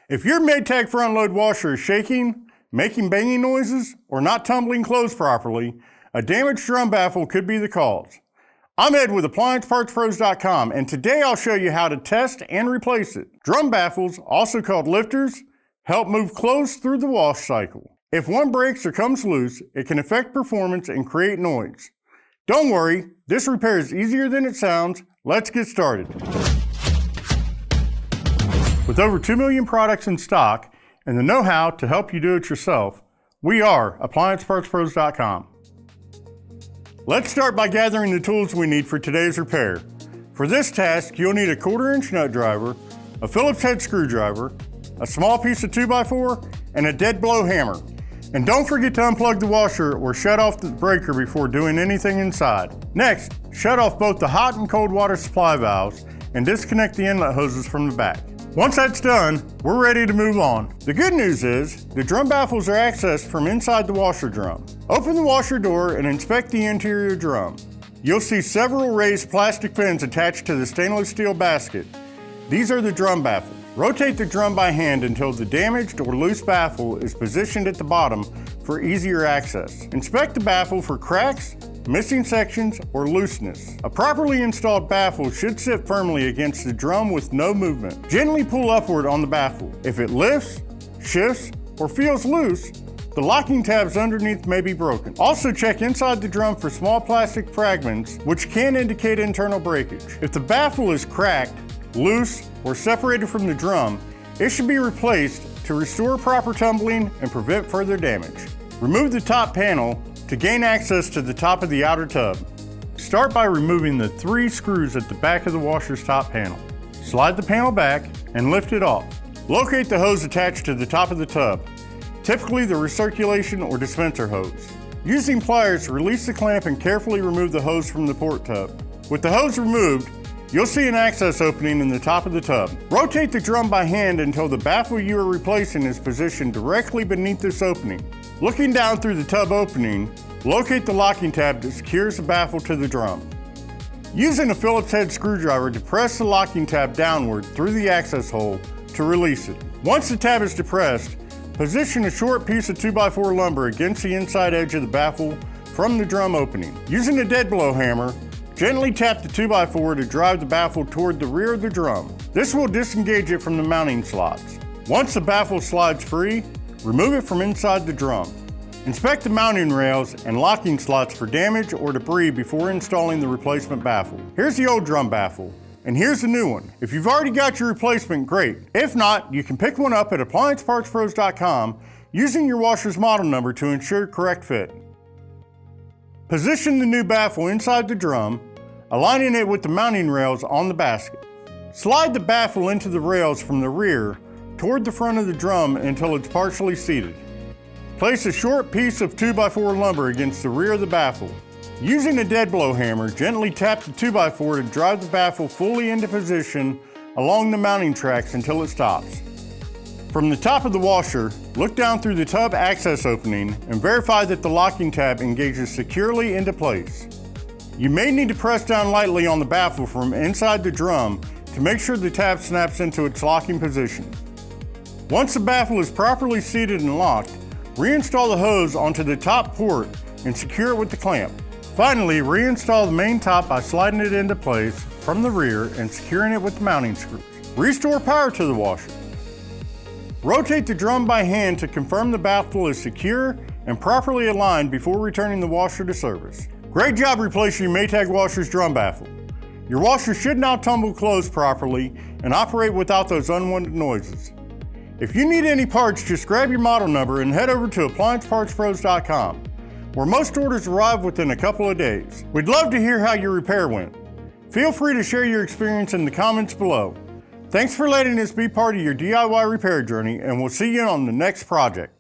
If your Maytag front load washer is shaking, making banging noises, or not tumbling closed properly, a damaged drum baffle could be the cause. I'm Ed with AppliancePartsPros.com, and today I'll show you how to test and replace it. Drum baffles, also called lifters, help move clothes through the wash cycle. If one breaks or comes loose, it can affect performance and create noise. Don't worry, this repair is easier than it sounds. Let's get started. With over 2 million products in stock and the know-how to help you do it yourself, we are AppliancePartsPros.com. Let's start by gathering the tools we need for today's repair. For this task, you'll need a 1/4-inch nut driver, a Phillips head screwdriver, a small piece of 2x4, and a dead blow hammer. And don't forget to unplug the washer or shut off the breaker before doing anything inside. Next, shut off both the hot and cold water supply valves and disconnect the inlet hoses from the back. Once that's done, we're ready to move on. The good news is, the drum baffles are accessed from inside the washer drum. Open the washer door and inspect the interior drum. You'll see several raised plastic pins attached to the stainless steel basket. These are the drum baffles. Rotate the drum by hand until the damaged or loose baffle is positioned at the bottom for easier access. Inspect the baffle for cracks, missing sections, or looseness. A properly installed baffle should sit firmly against the drum with no movement. Gently pull upward on the baffle. If it lifts, shifts, or feels loose, the locking tabs underneath may be broken. Also check inside the drum for small plastic fragments, which can indicate internal breakage. If the baffle is cracked, loose, or separated from the drum, it should be replaced to restore proper tumbling and prevent further damage. Remove the top panel to gain access to the top of the outer tub. Start by removing the 3 screws at the back of the washer's top panel. Slide the panel back and lift it off. Locate the hose attached to the top of the tub, typically the recirculation or dispenser hose. Using pliers, release the clamp and carefully remove the hose from the port tub. With the hose removed, you'll see an access opening in the top of the tub. Rotate the drum by hand until the baffle you are replacing is positioned directly beneath this opening. Looking down through the tub opening, locate the locking tab that secures the baffle to the drum. Using a Phillips head screwdriver, depress the locking tab downward through the access hole to release it. Once the tab is depressed, position a short piece of 2x4 lumber against the inside edge of the baffle from the drum opening. Using a dead blow hammer, gently tap the 2x4 to drive the baffle toward the rear of the drum. This will disengage it from the mounting slots. Once the baffle slides free, remove it from inside the drum. Inspect the mounting rails and locking slots for damage or debris before installing the replacement baffle. Here's the old drum baffle, and here's the new one. If you've already got your replacement, great. If not, you can pick one up at AppliancePartsPros.com using your washer's model number to ensure correct fit. Position the new baffle inside the drum, aligning it with the mounting rails on the basket. Slide the baffle into the rails from the rear toward the front of the drum until it's partially seated. Place a short piece of 2x4 lumber against the rear of the baffle. Using a dead blow hammer, gently tap the 2x4 to drive the baffle fully into position along the mounting tracks until it stops. From the top of the washer, look down through the tub access opening and verify that the locking tab engages securely into place. You may need to press down lightly on the baffle from inside the drum to make sure the tab snaps into its locking position. Once the baffle is properly seated and locked, reinstall the hose onto the top port and secure it with the clamp. Finally, reinstall the main top by sliding it into place from the rear and securing it with the mounting screws. Restore power to the washer. Rotate the drum by hand to confirm the baffle is secure and properly aligned before returning the washer to service. Great job replacing your Maytag washer's drum baffle. Your washer should now tumble closed properly and operate without those unwanted noises. If you need any parts, just grab your model number and head over to AppliancePartsPros.com, where most orders arrive within a couple of days. We'd love to hear how your repair went. Feel free to share your experience in the comments below. Thanks for letting us be part of your DIY repair journey, and we'll see you on the next project.